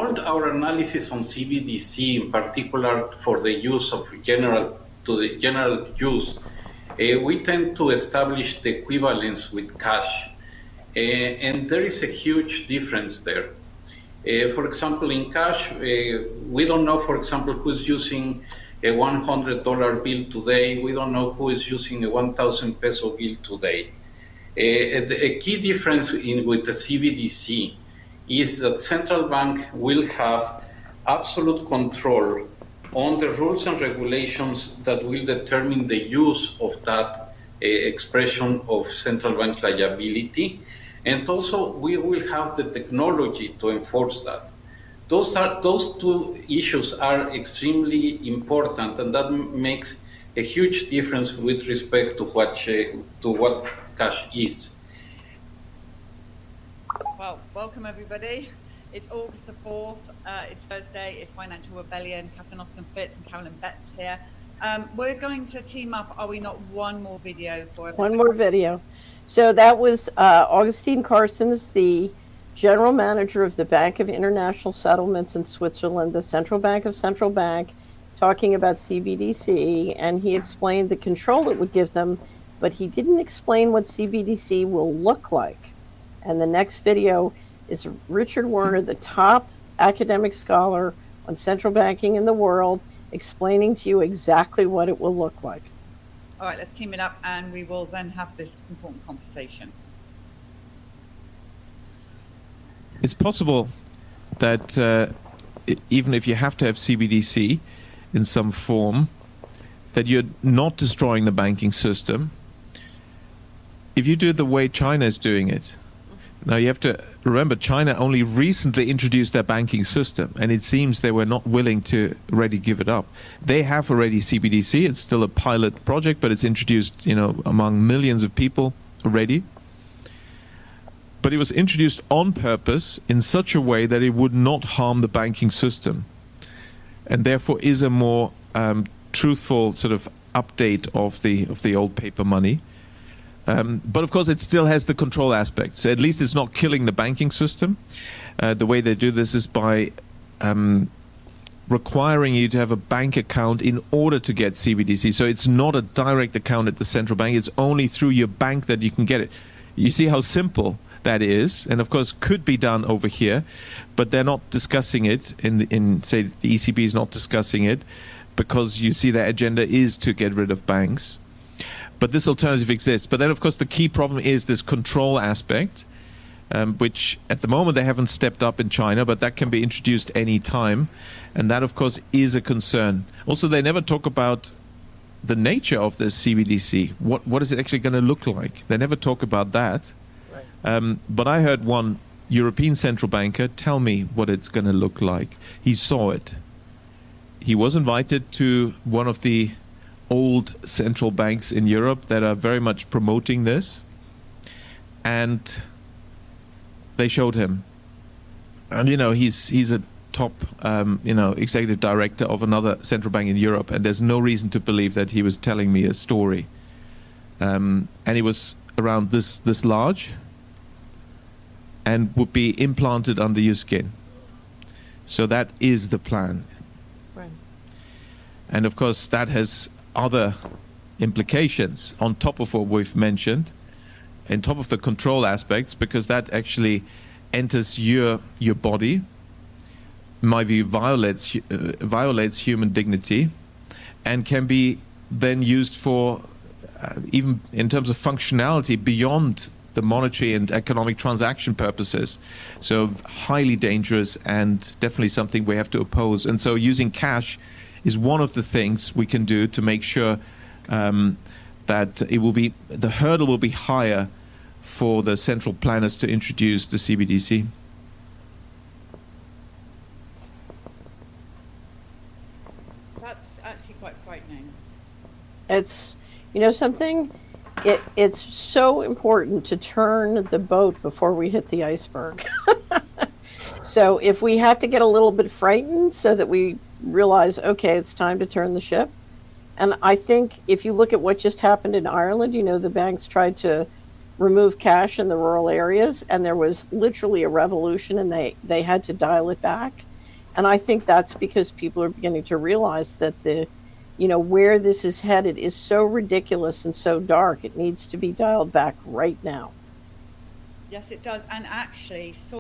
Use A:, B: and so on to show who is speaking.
A: all our analysis on CBDC, in particular for the use of general use, we tend to establish the equivalence with cash. And there is a huge difference there. For example, in cash, we don't know, for example, who's using a $100 bill today. We don't know who is using a 1,000 peso bill today. A key difference with the CBDC is that central bank will have absolute control on the rules and regulations that will determine the use of that expression of central bank liability. And also, we will have the technology to enforce that. Those two issues are extremely important, and that makes a huge difference with respect to what cash is.
B: Well, welcome everybody. It's August the 4th. It's Thursday. It's Financial Rebellion. Catherine Austin Fitz and Carolyn Betts here. We're going to team up. Are we not? One more video for everybody?
C: One more video. So that was Augustine Carstens, the general manager of the Bank of International Settlements in Switzerland, the central bank of central bank, talking about CBDC, and he explained the control it would give them, but he didn't explain what CBDC will look like. And the next video is Richard Werner, the top academic scholar on central banking in the world, explaining to you exactly what it will look like.
B: All right, let's team it up, and we will then have this important conversation.
D: It's possible that even if you have to have CBDC in some form, that you're not destroying the banking system if you do it the way China is doing it. Now, you have to remember, China only recently introduced their banking system, and it seems they were not willing to already give it up. They have already CBDC. It's still a pilot project, but it's introduced, among millions of people already. But it was introduced on purpose in such a way that it would not harm the banking system, and therefore is a more truthful sort of update of the old paper money. But of course, it still has the control aspect. So at least it's not killing the banking system. The way they do this is by requiring you to have a bank account in order to get CBDC. So it's not a direct account at the central bank. It's only through your bank that you can get it. You see how simple that is, and of course could be done over here, but they're not discussing it in say the ECB is not discussing it, because you see their agenda is to get rid of banks. But this alternative exists. But then, of course, the key problem is this control aspect, which at the moment they haven't stepped up in China, but that can be introduced any time. And that, of course, is a concern. Also, they never talk about the nature of this CBDC. What is it actually going to look like? They never talk about that. Right. But I heard one European central banker tell me what it's going to look like. He saw it. He was invited to one of the old central banks in Europe that are very much promoting this, and they showed him. And he's a top executive director of another central bank in Europe, and there's no reason to believe that he was telling me a story. And it was around this large and would be implanted under your skin. So that is the plan. Right. And of course that has other implications on top of what we've mentioned, on top of the control aspects, because that actually enters your body, in my view violates human dignity, and can be then used for even in terms of functionality beyond the monetary and economic transaction purposes. So highly dangerous, and definitely something we have to oppose. And so using cash is one of the things we can do to make sure that the hurdle will be higher for the central planners to introduce the CBDC.
B: That's actually quite frightening.
C: It's, something, it's so important to turn the boat before we hit the iceberg. So if we have to get a little bit frightened so that we realize, okay, it's time to turn the ship. And I think if you look at what just happened in Ireland, the banks tried to remove cash in the rural areas, and there was literally a revolution, and they had to dial it back. And I think that's because people are beginning to realize that where this is headed is so ridiculous and so dark. It needs to be dialed back right now.
B: Yes, it does. And actually,